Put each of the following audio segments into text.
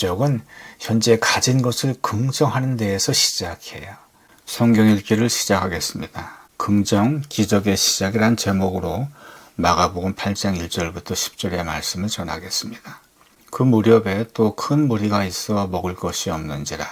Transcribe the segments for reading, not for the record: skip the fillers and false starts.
기적은 현재 가진 것을 긍정하는 데에서 시작해요. 성경 읽기를 시작하겠습니다. 긍정, 기적의 시작이란 제목으로 마가복음 8장 1절부터 10절의 말씀을 전하겠습니다. 그 무렵에 또 큰 무리가 있어 먹을 것이 없는지라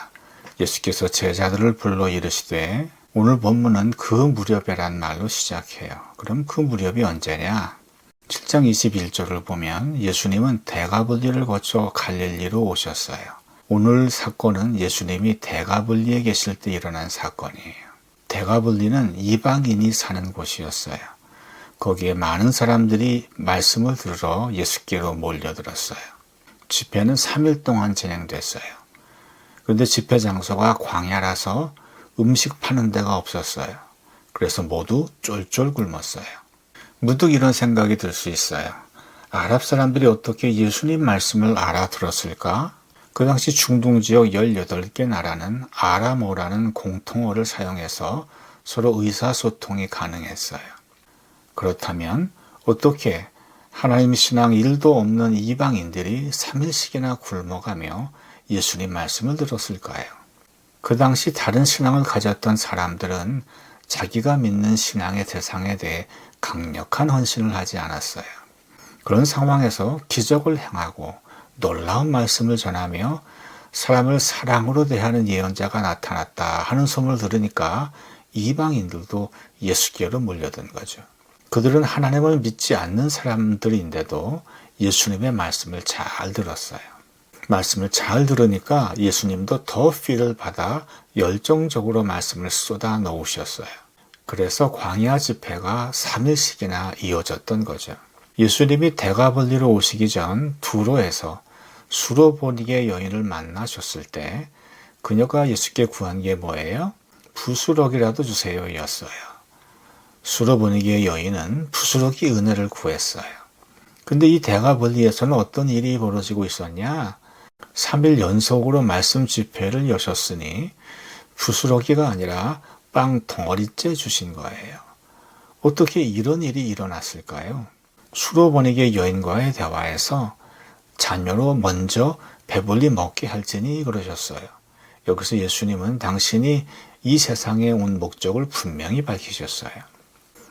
예수께서 제자들을 불러 이르시되, 오늘 본문은 그 무렵에란 말로 시작해요. 그럼 그 무렵이 언제냐? 7장 21절을 보면 예수님은 대가불리를 거쳐 갈릴리로 오셨어요. 오늘 사건은 예수님이 대가불리에 계실 때 일어난 사건이에요. 대가불리는 이방인이 사는 곳이었어요. 거기에 많은 사람들이 말씀을 들으러 예수께로 몰려들었어요. 집회는 3일 동안 진행됐어요. 그런데 집회 장소가 광야라서 음식 파는 데가 없었어요. 그래서 모두 쫄쫄 굶었어요. 문득 이런 생각이 들 수 있어요. 아랍 사람들이 어떻게 예수님 말씀을 알아들었을까? 그 당시 중동 지역 18개 나라는 아람어라는 공통어를 사용해서 서로 의사소통이 가능했어요. 그렇다면 어떻게 하나님 신앙 1도 없는 이방인들이 3일씩이나 굶어가며 예수님 말씀을 들었을까요? 그 당시 다른 신앙을 가졌던 사람들은 자기가 믿는 신앙의 대상에 대해 강력한 헌신을 하지 않았어요. 그런 상황에서 기적을 행하고 놀라운 말씀을 전하며 사람을 사랑으로 대하는 예언자가 나타났다 하는 소문을 들으니까 이방인들도 예수께로 몰려든 거죠. 그들은 하나님을 믿지 않는 사람들인데도 예수님의 말씀을 잘 들었어요. 말씀을 잘 들으니까 예수님도 더 필을 받아 열정적으로 말씀을 쏟아 넣으셨어요. 그래서 광야 집회가 3일씩이나 이어졌던 거죠. 예수님이 대가벌리로 오시기 전 두로에서 수로보니게 여인을 만나셨을 때 그녀가 예수께 구한 게 뭐예요? 부스러기라도 주세요 였어요. 수로보니게 여인은 부스러기 은혜를 구했어요. 근데 이 대가벌리에서는 어떤 일이 벌어지고 있었냐? 3일 연속으로 말씀 집회를 여셨으니 부스러기가 아니라 빵 덩어리째 주신 거예요. 어떻게 이런 일이 일어났을까요? 수로보니게 여인과의 대화에서 자녀로 먼저 배불리 먹게 할지니 그러셨어요. 여기서 예수님은 당신이 이 세상에 온 목적을 분명히 밝히셨어요.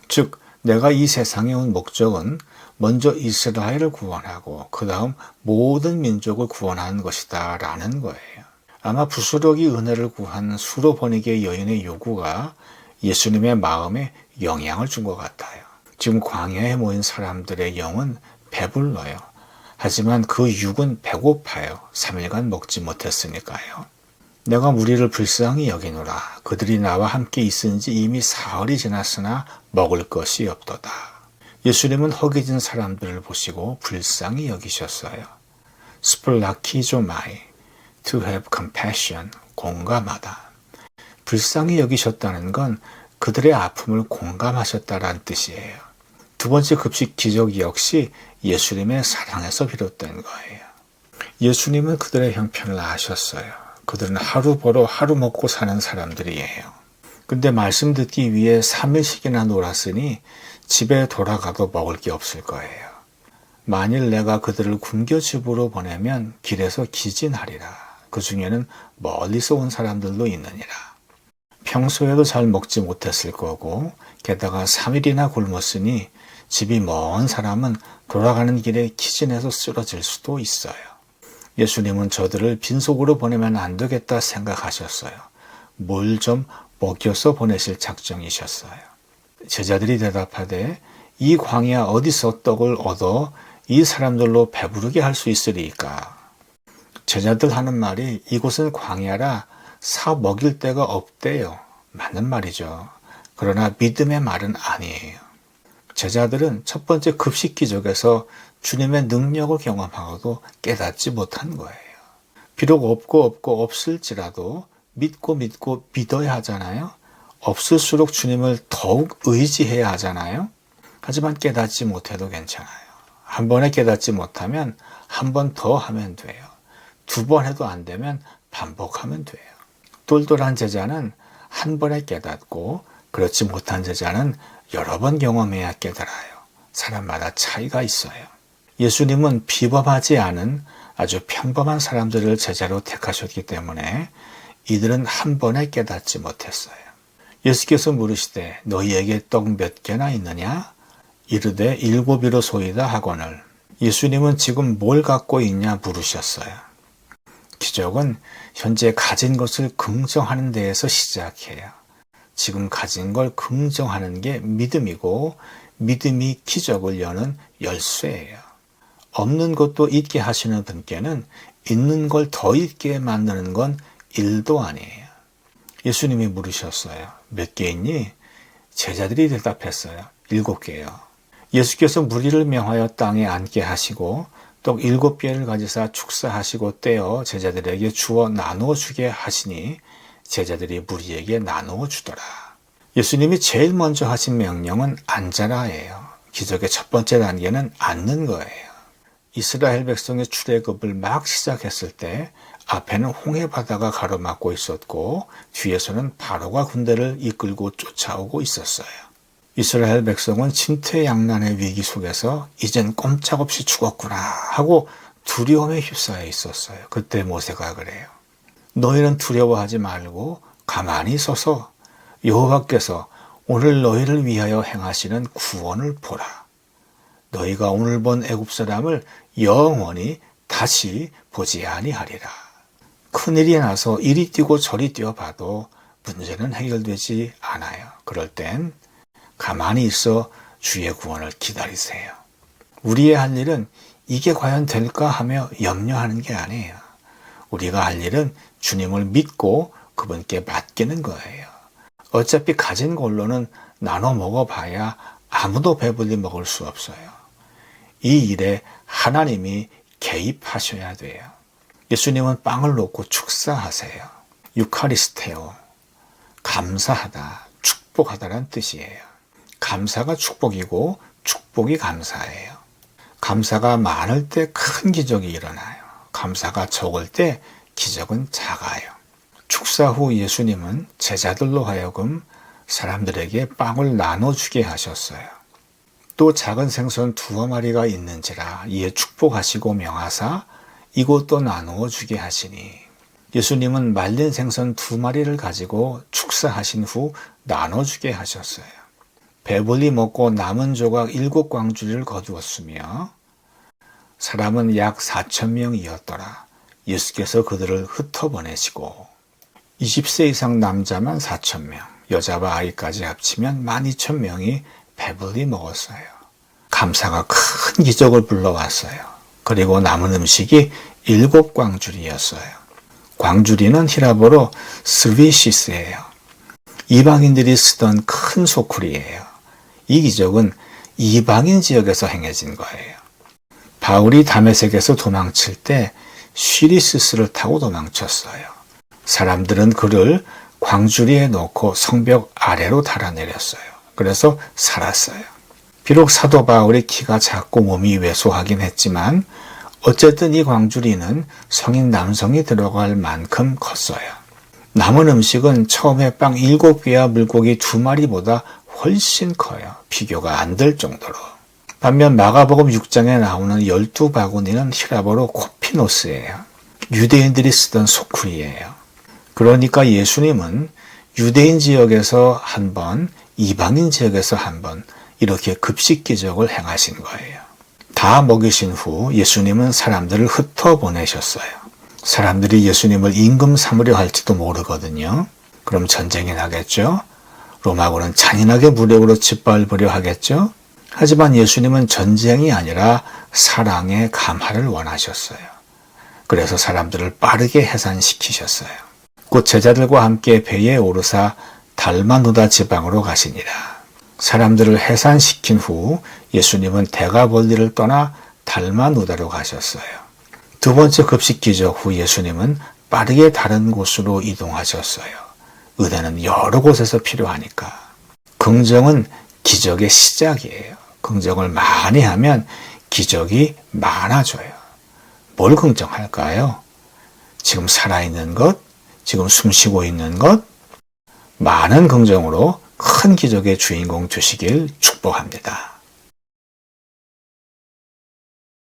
즉, 내가 이 세상에 온 목적은 먼저 이스라엘을 구원하고 그 다음 모든 민족을 구원하는 것이다 라는 거예요. 아마 부스러기 은혜를 구한 수로보니게 여인의 요구가 예수님의 마음에 영향을 준 것 같아요. 지금 광야에 모인 사람들의 영은 배불러요. 하지만 그 육은 배고파요. 3일간 먹지 못했으니까요. 내가 무리를 불쌍히 여기노라. 그들이 나와 함께 있은지 이미 사흘이 지났으나 먹을 것이 없도다. 예수님은 허기진 사람들을 보시고 불쌍히 여기셨어요. 스플라키조마이, to have compassion, 공감하다. 불쌍히 여기셨다는 건 그들의 아픔을 공감하셨다라는 뜻이에요. 두 번째 급식 기적 역시 예수님의 사랑에서 비롯된 거예요. 예수님은 그들의 형편을 아셨어요. 그들은 하루 벌어 하루 먹고 사는 사람들이에요. 근데 말씀 듣기 위해 3일씩이나 놀았으니 집에 돌아가도 먹을 게 없을 거예요. 만일 내가 그들을 굶겨 집으로 보내면 길에서 기진하리라. 그 중에는 멀리서 온 사람들도 있느니라. 평소에도 잘 먹지 못했을 거고 게다가 3일이나 굶었으니 집이 먼 사람은 돌아가는 길에 기진해서 쓰러질 수도 있어요. 예수님은 저들을 빈속으로 보내면 안 되겠다 생각하셨어요. 뭘 좀 먹여서 보내실 작정이셨어요. 제자들이 대답하되, 이 광야 어디서 떡을 얻어 이 사람들로 배부르게 할 수 있으리까? 제자들 하는 말이 이곳은 광야라 사 먹일 데가 없대요. 맞는 말이죠. 그러나 믿음의 말은 아니에요. 제자들은 첫 번째 급식 기적에서 주님의 능력을 경험하고도 깨닫지 못한 거예요. 비록 없고 없을지라도 믿고 믿어야 하잖아요. 없을수록 주님을 더욱 의지해야 하잖아요. 하지만 깨닫지 못해도 괜찮아요. 한 번에 깨닫지 못하면 한 번 더 하면 돼요. 2번 해도 안 되면 반복하면 돼요. 똘똘한 제자는 한 번에 깨닫고 그렇지 못한 제자는 여러 번 경험해야 깨달아요. 사람마다 차이가 있어요. 예수님은 비범하지 않은 아주 평범한 사람들을 제자로 택하셨기 때문에 이들은 한 번에 깨닫지 못했어요. 예수께서 물으시되 너희에게 떡 몇 개나 있느냐? 이르되 7이로소이다 하거늘 예수님은 지금 뭘 갖고 있냐 물으셨어요. 기적은 현재 가진 것을 긍정하는 데에서 시작해요. 지금 가진 걸 긍정하는 게 믿음이고 믿음이 기적을 여는 열쇠예요. 없는 것도 있게 하시는 분께는 있는 걸 더 있게 만드는 건 일도 아니에요. 예수님이 물으셨어요. 몇 개 있니? 제자들이 대답했어요. 7개요. 예수께서 무리를 명하여 땅에 앉게 하시고 떡 7개를 가지사 축사하시고 떼어 제자들에게 주어 나누어 주게 하시니 제자들이 무리에게 나누어 주더라. 예수님이 제일 먼저 하신 명령은 앉아라예요. 기적의 첫 번째 단계는 앉는 거예요. 이스라엘 백성의 출애굽을 막 시작했을 때 앞에는 홍해바다가 가로막고 있었고 뒤에서는 바로가 군대를 이끌고 쫓아오고 있었어요. 이스라엘 백성은 진퇴양난의 위기 속에서 이젠 꼼짝없이 죽었구나 하고 두려움에 휩싸여 있었어요. 그때 모세가 그래요. 너희는 두려워하지 말고 가만히 서서 여호와께서 오늘 너희를 위하여 행하시는 구원을 보라. 너희가 오늘 본 애굽 사람을 영원히 다시 보지 아니하리라. 큰일이 나서 이리 뛰고 저리 뛰어봐도 문제는 해결되지 않아요. 그럴 땐 가만히 있어 주의 구원을 기다리세요. 우리의 할 일은 이게 과연 될까 하며 염려하는 게 아니에요. 우리가 할 일은 주님을 믿고 그분께 맡기는 거예요. 어차피 가진 걸로는 나눠 먹어봐야 아무도 배불리 먹을 수 없어요. 이 일에 하나님이 개입하셔야 돼요. 예수님은 빵을 놓고 축사하세요. 유카리스테오, 감사하다, 축복하다란 뜻이에요. 감사가 축복이고 축복이 감사예요. 감사가 많을 때 큰 기적이 일어나요. 감사가 적을 때 기적은 작아요. 축사 후 예수님은 제자들로 하여금 사람들에게 빵을 나눠주게 하셨어요. 또 작은 생선 2마리가 있는지라 이에 축복하시고 명하사 이것도 나누어 주게 하시니 예수님은 말린 생선 2마리를 가지고 축사하신 후 나눠주게 하셨어요. 배불리 먹고 남은 조각 7광주리를 거두었으며 사람은 약 4,000명이었더라. 예수께서 그들을 흩어보내시고 20세 이상 남자만 4,000명, 여자와 아이까지 합치면 12,000명이 배불리 먹었어요. 감사가 큰 기적을 불러왔어요. 그리고 남은 음식이 7광주리였어요. 광주리는 히라보로 스위시스예요. 이방인들이 쓰던 큰 소쿠리예요. 이 기적은 이방인 지역에서 행해진 거예요. 바울이 다메섹에서 도망칠 때 쉬리스스를 타고 도망쳤어요. 사람들은 그를 광주리에 놓고 성벽 아래로 달아내렸어요. 그래서 살았어요. 비록 사도 바울이 키가 작고 몸이 왜소하긴 했지만 어쨌든 이 광주리는 성인 남성이 들어갈 만큼 컸어요. 남은 음식은 처음에 빵 7개와 물고기 2마리보다 훨씬 커요. 비교가 안 될 정도로. 반면 마가복음 6장에 나오는 12바구니는 히라보로 코피노스예요. 유대인들이 쓰던 소쿠리예요. 그러니까 예수님은 유대인 지역에서 한 번, 이방인 지역에서 한 번 이렇게 급식 기적을 행하신 거예요. 다 먹이신 후 예수님은 사람들을 흩어보내셨어요. 사람들이 예수님을 임금 삼으려 할지도 모르거든요. 그럼 전쟁이 나겠죠? 로마군은 잔인하게 무력으로 짓밟으려 하겠죠? 하지만 예수님은 전쟁이 아니라 사랑의 감화를 원하셨어요. 그래서 사람들을 빠르게 해산시키셨어요. 곧 제자들과 함께 배에 오르사 달마누다 지방으로 가시니라. 사람들을 해산시킨 후 예수님은 대가볼리를 떠나 달마누다로 가셨어요. 두 번째 급식 기적 후 예수님은 빠르게 다른 곳으로 이동하셨어요. 은혜는 여러 곳에서 필요하니까. 긍정은 기적의 시작이에요. 긍정을 많이 하면 기적이 많아져요. 뭘 긍정할까요? 지금 살아있는 것, 지금 숨쉬고 있는 것, 많은 긍정으로 큰 기적의 주인공 되시길 축복합니다.